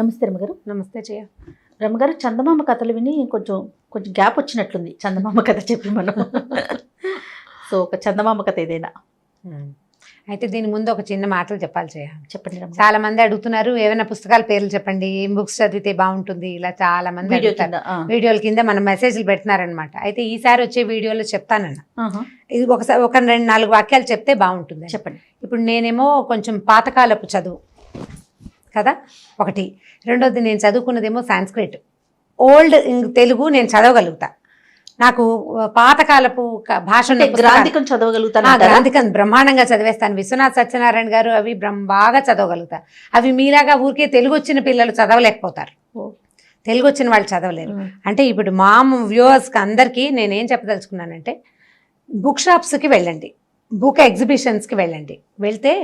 నమస్తే రమ్మగారు. నమస్తే జయ. రమ్మగారు, చందమామ కథలు విని కొంచెం కొంచెం గ్యాప్ వచ్చినట్లుంది. చందమామ కథ చెప్పి మనం సో ఒక చందమామ కథ ఏదైనా అయితే దీని ముందు ఒక చిన్న మాటలు చెప్పాలి జయ. చెప్పండి. చాలా మంది అడుగుతున్నారు, ఏమైనా పుస్తకాల పేర్లు చెప్పండి, ఏం బుక్స్ చదివితే బాగుంటుంది, ఇలా చాలా మంది వీడియోల కింద మన మెసేజ్లు పెట్టినారనమాట. అయితే ఈసారి వచ్చే వీడియోలో చెప్తానన్న, ఇది ఒకసారి ఒక 2-4 వాక్యాలు చెప్తే బాగుంటుంది. చెప్పండి. ఇప్పుడు నేనేమో కొంచెం పాతకాలపు చదువు కదా ఒకటి, రెండోది నేను చదువుకున్నదేమో సాంస్క్రిట్, ఓల్డ్ తెలుగు నేను చదవగలుగుతా. నాకు పాతకాలపు భాష గ్రాంధికం చదవగలుగుతాను, గ్రాంధికం బ్రహ్మాండంగా చదివేస్తాను. విశ్వనాథ్ సత్యనారాయణ గారు అవి బాగా చదవగలుగుతా. అవి మీలాగా ఊరికే తెలుగు వచ్చిన పిల్లలు చదవలేకపోతారు, తెలుగు వచ్చిన వాళ్ళు చదవలేరు. అంటే ఇప్పుడు మా వ్యూవర్స్కి అందరికీ నేనేం చెప్పదలుచుకున్నానంటే, బుక్ షాప్స్కి వెళ్ళండి, బుక్ ఎగ్జిబిషన్స్కి వెళ్ళండి. వెళ్తే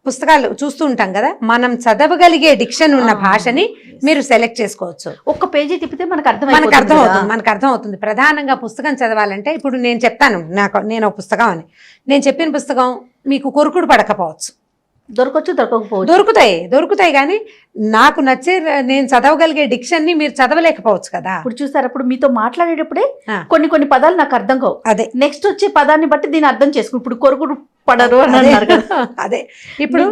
పుస్తకాలు చూస్తూ ఉంటాం కదా, మనం చదవగలిగే డిక్షన్ ఉన్న భాషని మీరు సెలెక్ట్ చేసుకోవచ్చు. ఒక్క పేజీ తిప్పితే మనకు అర్థమవుతుంది. ప్రధానంగా పుస్తకం చదవాలంటే ఇప్పుడు నేను చెప్తాను, నేను ఒక పుస్తకం అని, నేను చెప్పిన పుస్తకం మీకు కొరుకుడు పడకపోవచ్చు, దొరుకుతాయి కానీ నాకు నచ్చే నేను చదవగలిగే డిక్షన్ ని మీరు చదవలేకపోవచ్చు కదా. ఇప్పుడు చూసారు, అప్పుడు మీతో మాట్లాడేటప్పుడే కొన్ని పదాలు నాకు అర్థం కావు, అదే నెక్స్ట్ వచ్చే పదాన్ని బట్టి దీన్ని అర్థం చేసుకుని ఇప్పుడు కొరుకుడు పడరు అని అన్నారు కదా. అదే ఇప్పుడు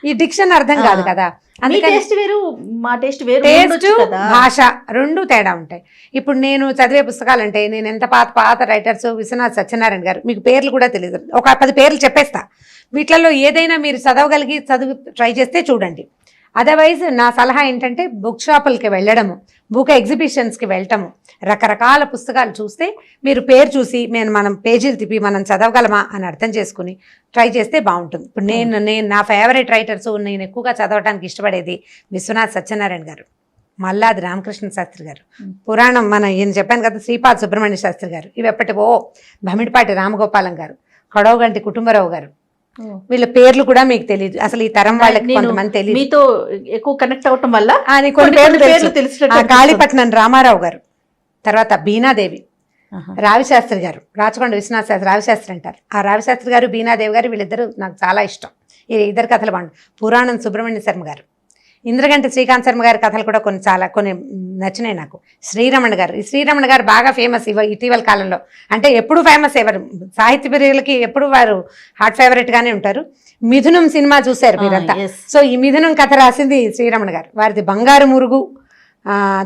ఈ డిక్షన్ అర్థం కాదు కదా, టేస్ట్ వేరు, మా టేస్ట్ వేరు, భాష రెండు తేడా ఉంటాయి. ఇప్పుడు నేను చదివే పుస్తకాలు అంటే, నేను ఎంత పాత రైటర్స్, విశ్వనాథ్ సత్యనారాయణ గారు, మీకు పేర్లు కూడా తెలియదు, ఒక 10 పేర్లు చెప్పేస్తా. వీటిలలో ఏదైనా మీరు చదవగలిగి ట్రై చేస్తే చూడండి. అదర్వైజ్ నా సలహా ఏంటంటే, బుక్ షాపులకి వెళ్ళడము, బుక్ ఎగ్జిబిషన్స్కి వెళ్ళటము, రకరకాల పుస్తకాలు చూస్తే మీరు పేరు చూసి మనం పేజీలు తిప్పి మనం చదవగలమా అని అర్థం చేసుకుని ట్రై చేస్తే బాగుంటుంది. ఇప్పుడు నేను నా ఫేవరెట్ రైటర్స్, నేను ఎక్కువగా చదవడానికి ఇష్టపడేది విశ్వనాథ్ సత్యనారాయణ గారు, మల్లాది రామకృష్ణ శాస్త్రి గారు, పురాణం ఈయన చెప్పాను కదా శ్రీపాద సుబ్రహ్మణ్య శాస్త్రి గారు, ఇవి ఎప్పటివో భమిడిపాటి రామగోపాలం గారు, కొడవగంటి కుటుంబరావు గారు, వీళ్ళ పేర్లు కూడా మీకు తెలియదు, అసలు ఈ తరం వాళ్ళకి కొంతమంది తెలియదు. మీతో ఎక్కువ కనెక్ట్ అవటం వల్ల కొన్ని పేర్లు తెలుసు. కాళీపట్నం రామారావు గారు, తర్వాత బీనాదేవి, రావిశాస్త్రి గారు, రాచకొండ విశ్వనాథ శాస్త్రి, రావిశాస్త్రి అంటారు. ఆ రావిశాస్త్రి గారు, బీనాదేవి గారు, వీళ్ళిద్దరు నాకు చాలా ఇష్టం. ఈ ఇద్దరు కథలు బాగుంటాయి. పురాణం సుబ్రహ్మణ్య శర్మ గారు, ఇంద్రగంటి శ్రీకాంత్ శర్మ గారి కథలు కూడా కొన్ని నచ్చినాయి నాకు. శ్రీరమణ గారు, ఈ శ్రీరమణ గారు బాగా ఫేమస్ ఇటీవల కాలంలో, అంటే ఎప్పుడు ఫేమస్, ఎవరు సాహిత్య ప్రియులకి ఎప్పుడు వారు హాట్ ఫేవరెట్ గానే ఉంటారు. మిథునం సినిమా చూశారు మీరంతా. సో ఈ మిథునం కథ రాసింది శ్రీరమణ గారు. వారిది బంగారు మురుగు,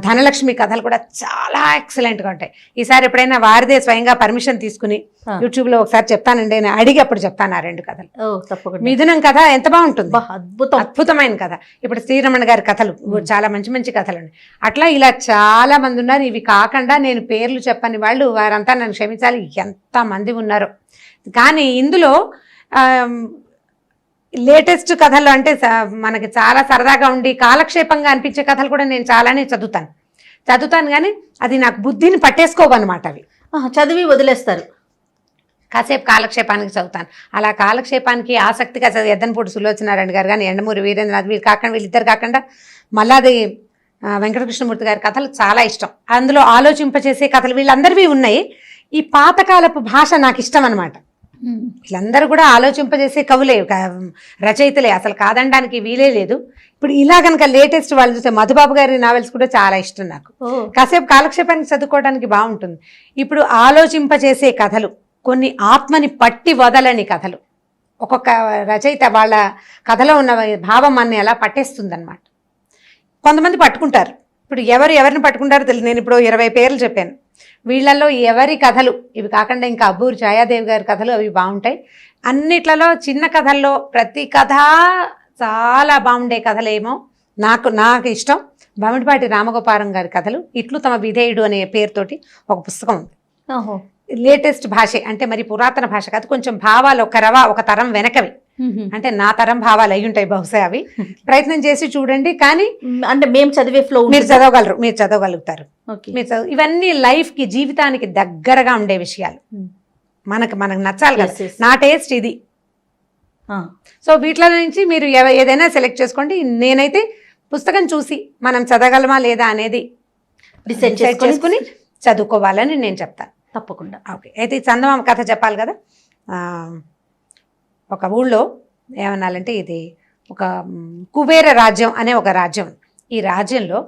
ధనలక్ష్మి కథలు కూడా చాలా ఎక్సలెంట్గా ఉంటాయి. ఈసారి ఎప్పుడైనా వారిదే స్వయంగా పర్మిషన్ తీసుకుని యూట్యూబ్లో ఒకసారి చెప్తానండి, నేను అడిగి అప్పుడు చెప్తాను ఆ 2 కథలు. మిథునం కథ ఎంత బాగుంటుంది, అద్భుతమైన కథ. ఇప్పుడు శ్రీరమణ గారి కథలు చాలా మంచి కథలు ఉన్నాయి. అట్లా ఇలా చాలా మంది ఉన్నారు. ఇవి కాకుండా నేను పేర్లు చెప్పని వాళ్ళు వారంతా నన్ను క్షమించాలి, ఎంత మంది ఉన్నారో. కానీ ఇందులో లేటెస్ట్ కథలు అంటే మనకి చాలా సరదాగా ఉండి కాలక్షేపంగా అనిపించే కథలు కూడా నేను చాలానే చదువుతాను కానీ అది నాకు బుద్ధిని పట్టేసుకోవన్నమాట. అవి చదివి వదిలేస్తారు, కాసేపు కాలక్షేపానికి చదువుతాను. అలా కాలక్షేపానికి ఆసక్తిగా చదివి ఎద్దనపూడి సులోచనారాయణ గారు కానీ, ఎండమూరి వీరేంద్రనాథ్, వీళ్ళిద్దరు కాకుండా మల్లాది వెంకటకృష్ణమూర్తి గారి కథలు చాలా ఇష్టం. అందులో ఆలోచింపచేసే కథలు వీళ్ళందరివి ఉన్నాయి. ఈ పాతకాలపు భాష నాకు ఇష్టం అనమాట. వీళ్ళందరూ కూడా ఆలోచింపజేసే కవులే, రచయితలే, అసలు కాదనడానికి వీలే లేదు. ఇప్పుడు ఇలా కనుక లేటెస్ట్ వాళ్ళు చూస్తే మధుబాబు గారి నావెల్స్ కూడా చాలా ఇష్టం నాకు. కాసేపు కాలక్షేపానికి చదువుకోవడానికి బాగుంటుంది. ఇప్పుడు ఆలోచింపజేసే కథలు, కొన్ని ఆత్మని పట్టి వదలని కథలు, ఒక్కొక్క రచయిత వాళ్ళ కథలో ఉన్న భావం అన్ని ఎలా పట్టేస్తుంది అనమాట. కొంతమంది పట్టుకుంటారు. ఇప్పుడు ఎవరిని పట్టుకుంటారో తెలియదు. నేను ఇప్పుడు 20 పేర్లు చెప్పాను. వీళ్ళల్లో ఎవరి కథలు, ఇవి కాకుండా ఇంకా అబ్బూరి ఛాయాదేవి గారి కథలు, అవి బాగుంటాయి. అన్నిట్లలో చిన్న కథల్లో ప్రతి కథ చాలా బాగుండే కథలేమో నాకు ఇష్టం. భమిడిపాటి రామగోపాలం గారి కథలు, ఇట్లు తమ విధేయుడు అనే పేరుతోటి ఒక పుస్తకం ఉంది. లేటెస్ట్ భాషే, అంటే మరి పురాతన భాష కాదు, కొంచెం భావాలు ఒక తరం వెనకవి, అంటే నా తరం భావాలు అయి ఉంటాయి బహుశా. అవి ప్రయత్నం చేసి చూడండి. కానీ అంటే మేము చదివే ఫ్లో మీరు చదవగలుగుతారు. ఇవన్నీ లైఫ్ కి, జీవితానికి దగ్గరగా ఉండే విషయాలు. మనకు నచ్చాలి కదా, నా టేస్ట్ ఇది. సో వీటిలో నుంచి మీరు ఏదైనా సెలెక్ట్ చేసుకోండి. నేనైతే పుస్తకం చూసి మనం చదవగలమా లేదా అనేది డిసైడ్ చేసుకుని చదువుకోవాలని నేను చెప్తాను. తప్పకుండా. ఓకే, అయితే ఈ చందమామ కథ చెప్పాలి కదా. ఒక ఊళ్ళో ఏమన్నాలంటే, ఇది ఒక కుబేర రాజ్యం అనే ఒక రాజ్యం. ఈ రాజ్యంలో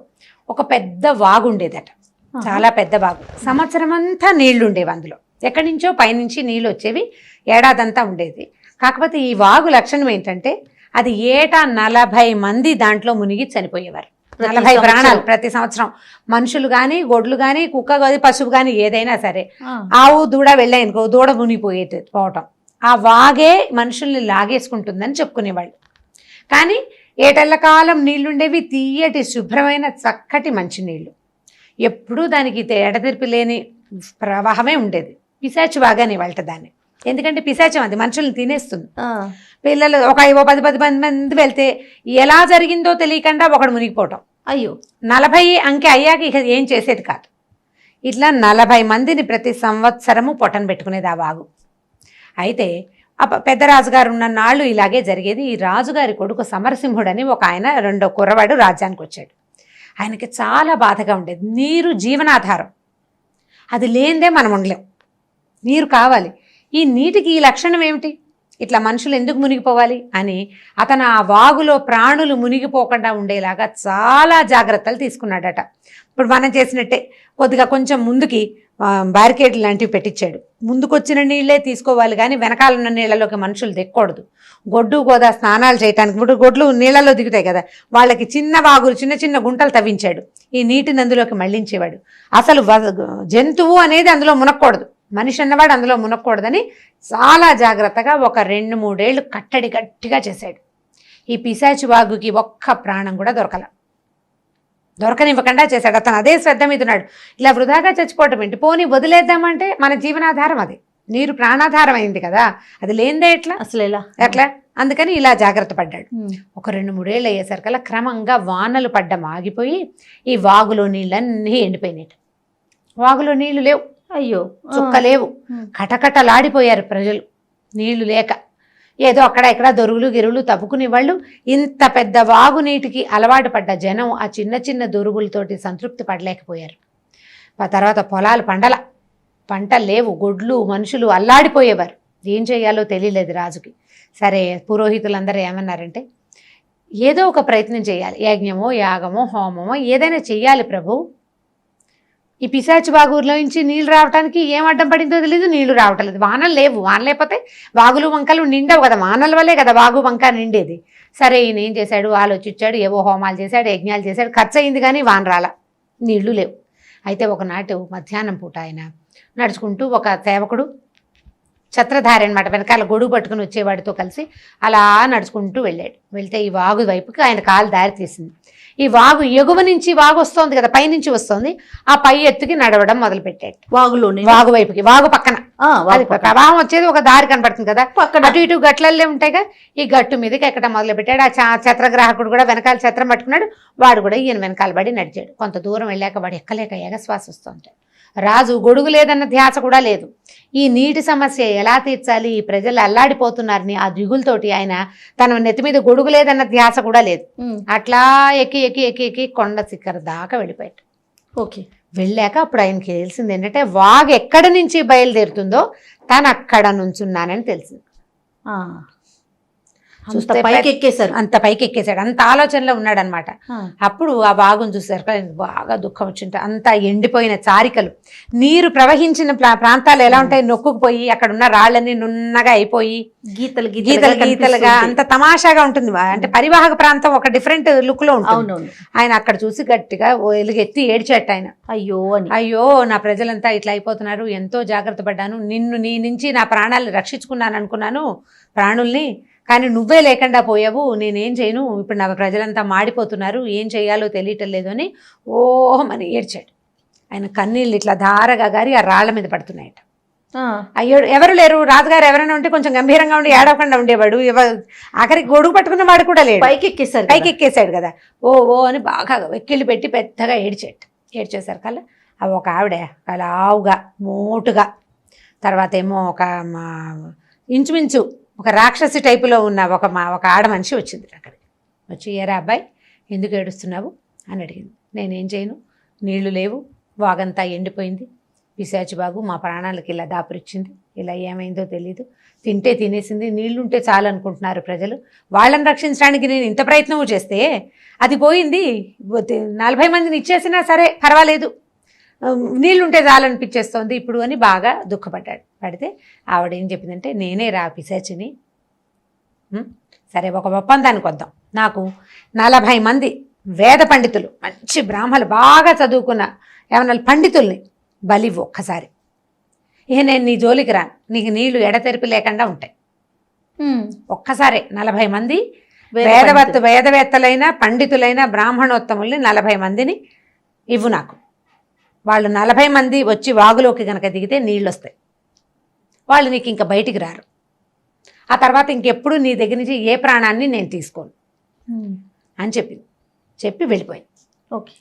ఒక పెద్ద వాగు ఉండేదట, చాలా పెద్ద వాగు. సంవత్సరం అంతా నీళ్లు ఉండేవి అందులో, ఎక్కడి నుంచో పైనుంచి నీళ్ళు వచ్చేవి, ఏడాదంతా ఉండేది. కాకపోతే ఈ వాగు లక్షణం ఏంటంటే అది ఏటా 40 మంది దాంట్లో మునిగి చనిపోయేవారు. 40 ప్రాణాలు ప్రతి సంవత్సరం. మనుషులు కానీ, గొడ్లు కానీ, కుక్క కానీ, పశువు కానీ ఏదైనా సరే, ఆవు దూడ వెళ్ళాయనుకో దూడ పోవటం. ఆ వాగే మనుషుల్ని లాగేసుకుంటుందని చెప్పుకునేవాళ్ళు. కానీ ఏటెల్లకాలం నీళ్లుండేవి, తీయటి శుభ్రమైన చక్కటి మంచినీళ్ళు. ఎప్పుడూ దానికి ఎడతెరిపి లేని ప్రవాహమే ఉండేది. పిశాచి వాగానే వాళ్ళ దాన్ని, ఎందుకంటే పిశాచం అది మనుషుల్ని తినేస్తుంది. పిల్లలు ఒక 10 మంది వెళ్తే ఎలా జరిగిందో తెలియకుండా ఒకడు మునిగిపోవటం. అయ్యో, 40 అంకె అయ్యాక ఇక ఏం చేసేది కాదు. ఇట్లా 40 మందిని ప్రతి సంవత్సరము పొట్టన పెట్టుకునేది ఆ వాగు. అయితే ఆ పెద్ద రాజుగారు ఉన్న నాళ్ళు ఇలాగే జరిగేది. ఈ రాజుగారి కొడుకు సమరసింహుడని ఒక ఆయన, రెండో కుర్రవాడు రాజ్యానికి వచ్చాడు. ఆయనకి చాలా బాధగా ఉండేది. నీరు జీవనాధారం, అది లేనిదే మనం ఉండలేం, నీరు కావాలి. ఈ నీటికి ఈ లక్షణం ఏమిటి, ఇట్లా మనుషులు ఎందుకు మునిగిపోవాలి అని అతను ఆ వాగులో ప్రాణులు మునిగిపోకుండా ఉండేలాగా చాలా జాగ్రత్తలు తీసుకున్నాడట. ఇప్పుడు మనం చేసినట్టే కొద్దిగా కొంచెం ముందుకి బ్యారికేడ్ లాంటివి పెట్టించాడు. ముందుకొచ్చిన నీళ్లే తీసుకోవాలి కానీ వెనకాలన్న నీళ్లలోకి మనుషులు దిక్కకూడదు. గొడ్డు గోదా స్నానాలు చేయడానికి, ఇప్పుడు గొడ్లు నీళ్లలో దిగుతాయి కదా, వాళ్ళకి చిన్న వాగులు, చిన్న చిన్న గుంటలు తవ్వించాడు. ఈ నీటిని అందులోకి మళ్లించేవాడు. అసలు జంతువు అనేది అందులో మునక్కూడదు, మనిషి అన్నవాడు అందులో మునక్కూడదని చాలా జాగ్రత్తగా ఒక 2-3 ఏళ్ళు కట్టడి గట్టిగా చేశాడు. ఈ పిశాచి వాగుకి ఒక్క ప్రాణం కూడా దొరకనివ్వకుండా చేశాడు. అతను అదే శ్రద్ధ మీద ఉన్నాడు. ఇలా వృధాగా చచ్చిపోవటం ఏంటి, పోనీ వదిలేద్దామంటే మన జీవనాధారం అది, నీరు ప్రాణాధారం అయింది కదా, అది లేనిదే ఎట్లా అందుకని ఇలా జాగ్రత్త పడ్డాడు. ఒక 2-3 ఏళ్ళు అయ్యేసరికల్లా క్రమంగా వానలు పడ్డం ఆగిపోయి ఈ వాగులో నీళ్ళన్నీ ఎండిపోయినాయి. వాగులో నీళ్లు లేవు, అయ్యో చుక్క లేవు. కటకటలాడిపోయారు ప్రజలు నీళ్లు లేక. ఏదో అక్కడ ఇక్కడ దొరువులు గిరువులు తవ్వుకునే వాళ్ళు. ఇంత పెద్ద వాగు నీటికి అలవాటు పడ్డ జనం ఆ చిన్న చిన్న దొరువులతోటి సంతృప్తి పడలేకపోయారు. ఆ తర్వాత పొలాలు పంటలు లేవు, గొడ్లు మనుషులు అల్లాడిపోయేవారు. ఏం చేయాలో తెలియలేదు రాజుకి. సరే, పురోహితులందరూ ఏమన్నారంటే, ఏదో ఒక ప్రయత్నం చేయాలి, యజ్ఞమో యాగమో హోమమో ఏదైనా చెయ్యాలి ప్రభు. ఈ పిశాచి వాగులో నుంచి నీళ్లు రావడానికి ఏం అడ్డం పడిందో తెలీదు, నీళ్లు రావటం లేదు. వానలు లేవు, వాన లేకపోతే వాగులు వంకలు నిండవు కదా, వానల వల్లే కదా వాగు వంక నిండేది. సరే, ఈయన ఏం చేశాడు, ఆలోచించాడు, ఏవో హోమాలు చేశాడు, యజ్ఞాలు చేశాడు, ఖర్చు అయింది కానీ వాన రాల, నీళ్లు లేవు. అయితే ఒకనాటి మధ్యాహ్నం పూట ఆయన నడుచుకుంటూ, ఒక సేవకుడు ఛత్రధారి అనమాట, వెనకాల గొడుగు పట్టుకుని వచ్చేవాడితో కలిసి అలా నడుచుకుంటూ వెళ్తే ఈ వాగు వైపుకి ఆయన కాలు దారి తీసింది. ఈ వాగు ఎగువ నుంచి వాగు వస్తోంది కదా, పైనుంచి వస్తోంది. ఆ పై ఎత్తుకి నడవడం మొదలుపెట్టాడు. వాగు వైపుకి, వాగు పక్కన ప్రవాహం వచ్చేది ఒక దారి కనపడుతుంది కదా, అటు ఇటు గట్లల్లే ఉంటాయిగా, ఈ గట్టు మీదకి ఎక్కడం మొదలుపెట్టాడు. ఆ ఛత్రగ్రాహకుడు కూడా వెనకాల ఛత్రం పట్టుకున్నాడు. వాడు కూడా ఈయన వెనకాల పడి నడిచాడు. కొంత దూరం వెళ్ళాక వాడు ఎక్కలేక ఎగశ్వాస వస్తూ ఉంటాడు. రాజు గొడుగు లేదన్న ధ్యాస కూడా లేదు. ఈ నీటి సమస్య ఎలా తీర్చాలి, ఈ ప్రజలు అల్లాడిపోతున్నారని ఆ దిగులతోటి ఆయన తన నెత్తి మీద గొడుగు లేదన్న ధ్యాస కూడా లేదు. అట్లా ఎక్కి ఎక్కి ఎక్కి ఎక్కి కొండ శిఖర దాకా వెళ్ళిపోయాడు. ఓకే, వెళ్ళాక అప్పుడు ఆయనకి తెలిసింది ఏంటంటే, వాగు ఎక్కడి నుంచి బయలుదేరుతుందో తను అక్కడ నుంచున్నానని తెలిసింది. అంత పైకి ఎక్కేశాడు, అంత ఆలోచనలో ఉన్నాడు అనమాట. అప్పుడు ఆ వాగును చూసారు, బాగా దుఃఖం వచ్చింటే, అంతా ఎండిపోయిన చారికలు, నీరు ప్రవహించిన ప్రాంతాలు ఎలా ఉంటాయి, నొక్కుకుపోయి అక్కడ ఉన్న రాళ్ళని నున్నగా అయిపోయి గీతలుగా అంత తమాషాగా ఉంటుంది. అంటే పరివాహక ప్రాంతం ఒక డిఫరెంట్ లుక్ లో ఉంటుంది. ఆయన అక్కడ చూసి గట్టిగా ఎలుగెత్తి ఏడ్చేట ఆయన. అయ్యో నా ప్రజలంతా ఇట్లా అయిపోతున్నారు, ఎంతో జాగ్రత్త పడ్డాను, నీ నుంచి నా ప్రాణాలను రక్షించుకున్నాను అనుకున్నాను, ప్రాణుల్ని, కానీ నువ్వే లేకుండా పోయావు, నేనేం చేయను, ఇప్పుడు నా ప్రజలంతా మాడిపోతున్నారు, ఏం చేయాలో తెలియటం లేదు అని ఓహమని ఏడ్చాడు. ఆయన కన్నీళ్ళు ఇట్లా ధారగా గారి ఆ రాళ్ల మీద పడుతున్నాయట. అయ్యో ఎవరు లేరు, రాజుగారు ఎవరైనా ఉంటే కొంచెం గంభీరంగా ఉండి ఏడవకుండా ఉండేవాడు. ఆఖరికి గొడుగు పట్టుకున్న వాడు కూడా లేడు, పైకి ఎక్కేశాడు కదా. ఓ అని బాగా వెక్కిళ్ళు పెట్టి పెద్దగా ఏడ్చేసరికల్లా అవి ఒక ఆవిడ అలావుగా మోటుగా, తర్వాత ఏమో ఒక ఇంచుమించు ఒక రాక్షసి టైపులో ఉన్న ఒక ఆడ మనిషి వచ్చింది. అక్కడికి వచ్చి, ఏరా అబ్బాయి ఎందుకు ఏడుస్తున్నావు అని అడిగింది. నేనేం చేయను, నీళ్లు లేవు, వాగంతా ఎండిపోయింది, పిశాచి బాగు మా ప్రాణాలకి ఇలా దాపురిచ్చింది, ఇలా ఏమైందో తెలీదు, తింటే తినేసింది, నీళ్లుంటే చాలు అనుకుంటున్నారు ప్రజలు, వాళ్ళని రక్షించడానికి నేను ఇంత ప్రయత్నము చేస్తే అది పోయింది, 40 మందిని ఇచ్చేసినా సరే పర్వాలేదు, నీళ్లుంటే చాలనిపించేస్తోంది ఇప్పుడు అని బాగా దుఃఖపడ్డాడు. పడితే ఆవిడ ఏం చెప్పిందంటే, నేనే రా పిశాచిని, సరే ఒక ఒప్పందానికి వద్దాం, నాకు 40 మంది వేద పండితులు, మంచి బ్రాహ్మలు, బాగా చదువుకున్న ఏమన్నా పండితుల్ని బలివ్వు ఒక్కసారి, ఇక నేను నీ జోలికి రాను, నీకు నీళ్లు ఎడతెరిపి లేకుండా ఉంటాయి. ఒక్కసారి 40 మంది వేదవేత్తలైన పండితులైన బ్రాహ్మణోత్తముల్ని 40 మందిని ఇవ్వు నాకు, వాళ్ళు 40 మంది వచ్చి వాగులోకి కనుక దిగితే నీళ్ళు వస్తాయి, వాళ్ళు నీకు ఇంకా బయటికి రారు, ఆ తర్వాత ఇంకెప్పుడు నీ దగ్గర నుంచి ఏ ప్రాణాన్ని నేను తీసుకోను అని చెప్పి వెళ్ళిపోయింది. ఓకే,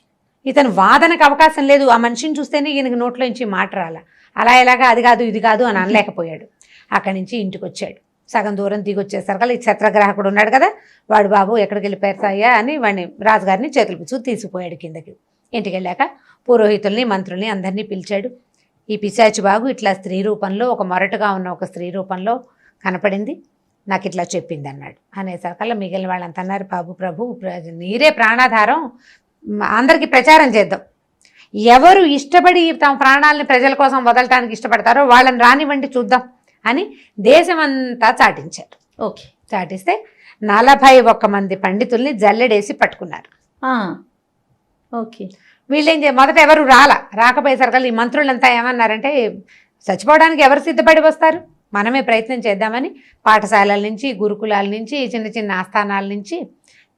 ఇతను వాదనకు అవకాశం లేదు, ఆ మనిషిని చూస్తేనే ఈయనకి నోట్లో నుంచి మాట రాల, అలా ఎలాగా అది కాదు ఇది కాదు అని అనలేకపోయాడు. అక్కడి నుంచి ఇంటికి వచ్చాడు, సగం దూరం దిగి వచ్చేసరికి ఈ ఛత్రగ్రాహకుడు ఉన్నాడు కదా, వాడు బాబు ఎక్కడికి వెళ్ళిపోతాయా అని వాడిని రాజుగారిని చేతులు పుచ్చుకు తీసుకుపోయాడు కిందకి. ఇంటికి వెళ్ళాక పురోహితుల్ని మంత్రుల్ని అందరినీ పిలిచాడు. ఈ పిశాచి బాగు ఇట్లా స్త్రీ రూపంలో, ఒక మొరటుగా ఉన్న ఒక స్త్రీ రూపంలో కనపడింది, నాకు ఇట్లా చెప్పింది అన్నాడు. అనేసరికల్లా మిగిలిన వాళ్ళంతా అన్నారు, బాబు ప్రభు నీరే ప్రాణాధారం, అందరికీ ప్రచారం చేద్దాం, ఎవరు ఇష్టపడి తమ ప్రాణాలని ప్రజల కోసం వదలటానికి ఇష్టపడతారో వాళ్ళని రానివ్వండి చూద్దాం అని దేశమంతా చాటించారు. ఓకే, చాటిస్తే 41 మంది పండితుల్ని జల్లెడేసి పట్టుకున్నారు. ఓకే, వీళ్ళేం మొదట ఎవరు రాకపోయేసరికి ఈ మంత్రులంతా ఏమన్నారంటే, చచ్చిపోవడానికి ఎవరు సిద్ధపడి వస్తారు, మనమే ప్రయత్నం చేద్దామని పాఠశాలల నుంచి, గురుకులాల నుంచి, చిన్న చిన్న ఆస్థానాల నుంచి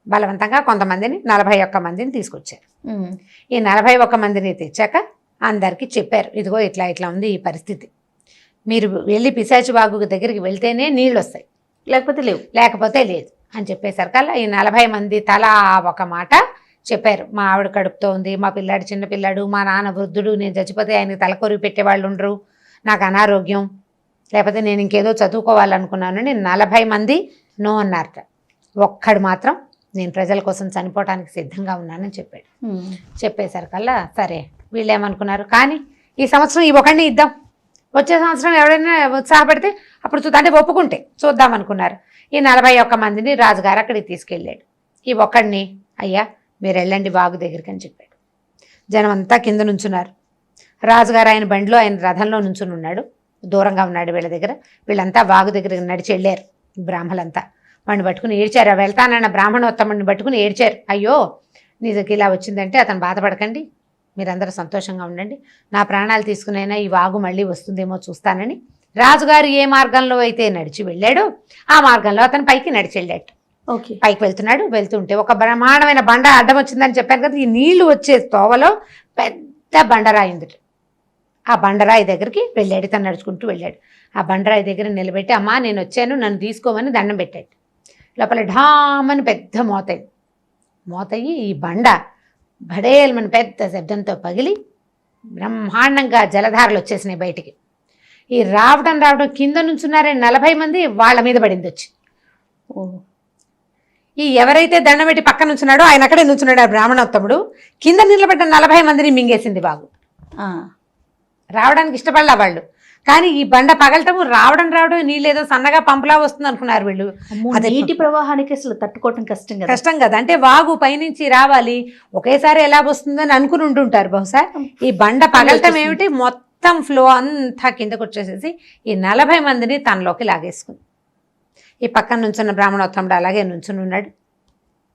బలవంతంగా కొంతమందిని 41 మందిని తీసుకొచ్చారు. ఈ 41 మందిని తెచ్చాక అందరికీ చెప్పారు, ఇదిగో ఇట్లా ఇట్లా ఉంది ఈ పరిస్థితి, మీరు వెళ్ళి పిశాచి బాగు దగ్గరికి వెళ్తేనే నీళ్ళు వస్తాయి, లేకపోతే లేదు అని చెప్పేసరికల్లా ఈ 40 మంది తలా ఒక మాట చెప్పారు. మా ఆవిడ కడుపుతో ఉంది, మా పిల్లాడు చిన్న పిల్లాడు, మా నాన్న వృద్ధుడు, నేను చచ్చిపోతే ఆయనకి తలకొరివి పెట్టేవాళ్ళు ఉండరు, నాకు అనారోగ్యం, లేకపోతే నేను ఇంకేదో చదువుకోవాలనుకున్నాను అని 40 మంది నో అన్నారట. ఒక్కడు మాత్రం నేను ప్రజల కోసం చనిపోవటానికి సిద్ధంగా ఉన్నానని చెప్పాడు. చెప్పేసరికల్లా సరే వీళ్ళు ఏమనుకున్నారు, కానీ ఈ సంవత్సరం ఈ ఒకడిని ఇద్దాం, వచ్చే సంవత్సరం ఎవరైనా ఉత్సాహపడితే అప్పుడు చూద్దాం, అంటే ఒప్పుకుంటే చూద్దాం అనుకున్నారు. ఈ 41 మందిని రాజుగారు అక్కడికి తీసుకెళ్ళాడు. ఈ ఒక్కడిని, అయ్యా మీరు వెళ్ళండి వాగు దగ్గరికి అని చెప్పాడు. జనం అంతా కింద నుంచున్నారు. రాజుగారు ఆయన బండిలో, ఆయన రథంలో నుంచుని ఉన్నాడు, దూరంగా ఉన్నాడు వీళ్ళ దగ్గర. వీళ్ళంతా వాగు దగ్గర నడిచి వెళ్ళారు. బ్రాహ్మలంతా వాడిని పట్టుకుని ఏడ్చారు, వెళ్తానన్న బ్రాహ్మణోత్తముడిని పట్టుకుని ఏడ్చారు. అయ్యో నీకు ఇలా వచ్చిందంటే అతను బాధపడకండి, మీరందరూ సంతోషంగా ఉండండి, నా ప్రాణాలు తీసుకునైనా ఈ వాగు మళ్ళీ వస్తుందేమో చూస్తానని రాజుగారు ఏ మార్గంలో అయితే నడిచి వెళ్ళాడో ఆ మార్గంలో అతను పైకి నడిచి వెళ్ళాడు. ఓకే, పైకి వెళ్తుంటే ఒక బ్రహ్మాండమైన బండ అడ్డం వచ్చిందని చెప్పాను కదా, ఈ నీళ్లు వచ్చే తోవలో పెద్ద బండరాయి ఉంది. ఆ బండరాయి దగ్గరికి వెళ్ళాడు, తను నడుచుకుంటూ వెళ్ళాడు. ఆ బండరాయి దగ్గర నిలబెట్టి, అమ్మా నేను వచ్చాను, నన్ను తీసుకోమని దండం పెట్టాడు. లోపల ఢామని పెద్ద మోతయ్యి ఈ బండ బడేల్మని పెద్ద శబ్దంతో పగిలి బ్రహ్మాండంగా జలధారలు వచ్చేసినాయి బయటికి. ఈ రావడం కింద నుంచున్నారే 40 మంది, వాళ్ళ మీద పడింది వచ్చి. ఈ ఎవరైతే దండం పెట్టి పక్కన నుంచున్నాడో ఆయన అక్కడే నుంచున్నాడు ఆ బ్రాహ్మణోత్తముడు, కింద నిలబడ్డ 40 మందిని మింగేసింది బాగు. రావడానికి ఇష్టపడలా వాళ్ళు, కానీ ఈ బండ పగలటము రావడం నీళ్ళేదో సన్నగా పంపులా వస్తుంది అనుకున్నారు వీళ్ళు. నీటి ప్రవాహానికి అసలు తట్టుకోవటం కష్టం కదా, అంటే వాగు పైనుంచి రావాలి, ఒకేసారి ఎలా వస్తుందని అనుకుని ఉంటుంటారు బహుశా. ఈ బండ పగలటం ఏమిటి, మొత్తం ఫ్లో అంతా కిందకు వచ్చేసేసి ఈ 40 మందిని తనలోకి లాగేసుకుంది. ఈ పక్కన నుంచున్న బ్రాహ్మణోత్తముడు అలాగే నుంచుని ఉన్నాడు.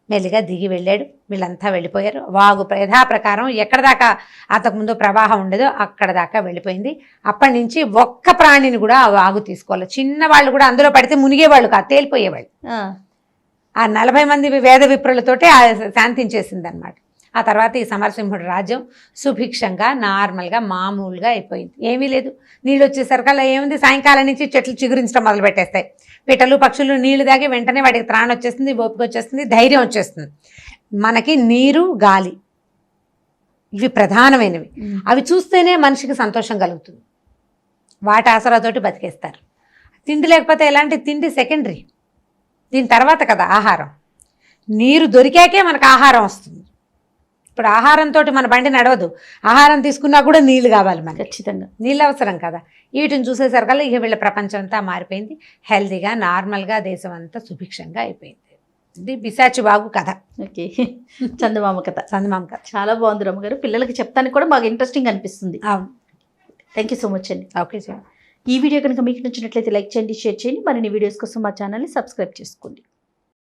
మెల్లిగా దిగి వెళ్ళాడు, వీళ్ళంతా వెళ్ళిపోయారు. వాగు యథాప్రకారం ఎక్కడ దాకా అంతకుముందు ప్రవాహం ఉండేదో అక్కడ దాకా వెళ్ళిపోయింది. అప్పటి నుంచి ఒక్క ప్రాణిని కూడా ఆ వాగు తీసుకోవాలి. చిన్నవాళ్ళు కూడా అందులో పడితే మునిగేవాళ్ళు కాదు, తేలిపోయేవాళ్ళు. ఆ 40 మంది వేద విప్రులతోటే శాంతించేసింది అనమాట. ఆ తర్వాత ఈ సమరసింహుడు రాజ్యం సుభిక్షంగా నార్మల్గా మామూలుగా అయిపోయింది. ఏమీ లేదు, నీళ్ళు వచ్చేసరికల్లా ఏముంది, సాయంకాలం నుంచి చెట్లు చిగురించడం మొదలు పెట్టేస్తాయి. పిట్టలు పక్షులు నీళ్లు తాగి వెంటనే వాటికి త్రాణం వచ్చేస్తుంది, ఓపిక వచ్చేస్తుంది, ధైర్యం వచ్చేస్తుంది. మనకి నీరు గాలి ఇవి ప్రధానమైనవి, అవి చూస్తేనే మనిషికి సంతోషం కలుగుతుంది. వాటి ఆసరాతోటి బతికేస్తారు. తిండి లేకపోతే ఎలాంటి, తిండి సెకండరీ, దీని తర్వాత కదా ఆహారం. నీరు దొరికాకే మనకు ఆహారం వస్తుంది. ఇప్పుడు ఆహారంతో మన బండి నడవదు, ఆహారం తీసుకున్నా కూడా నీళ్లు కావాలి మనకి, ఖచ్చితంగా నీళ్ళు అవసరం కదా. వీటిని చూసేసరికల్లా ఇక వీళ్ళ ప్రపంచం అంతా మారిపోయింది, హెల్తీగా నార్మల్గా దేశం అంతా సుభిక్షంగా అయిపోయింది. ఇది పిశాచి బాగు కథ. ఓకే, చందమామ కథ. చందమామ కథ చాలా బాగుంది రమ్మ గారు, పిల్లలకి చెప్తానికి కూడా బాగా ఇంట్రెస్టింగ్ అనిపిస్తుంది. అవును. థ్యాంక్ యూ సో మచ్ అండి. Okay sir. ఈ వీడియో కనుక మీకు నచ్చినట్లయితే లైక్ చేయండి, షేర్ చేయండి. మరిన్ని వీడియోస్ కోసం మా ఛానల్ని సబ్స్క్రైబ్ చేసుకోండి.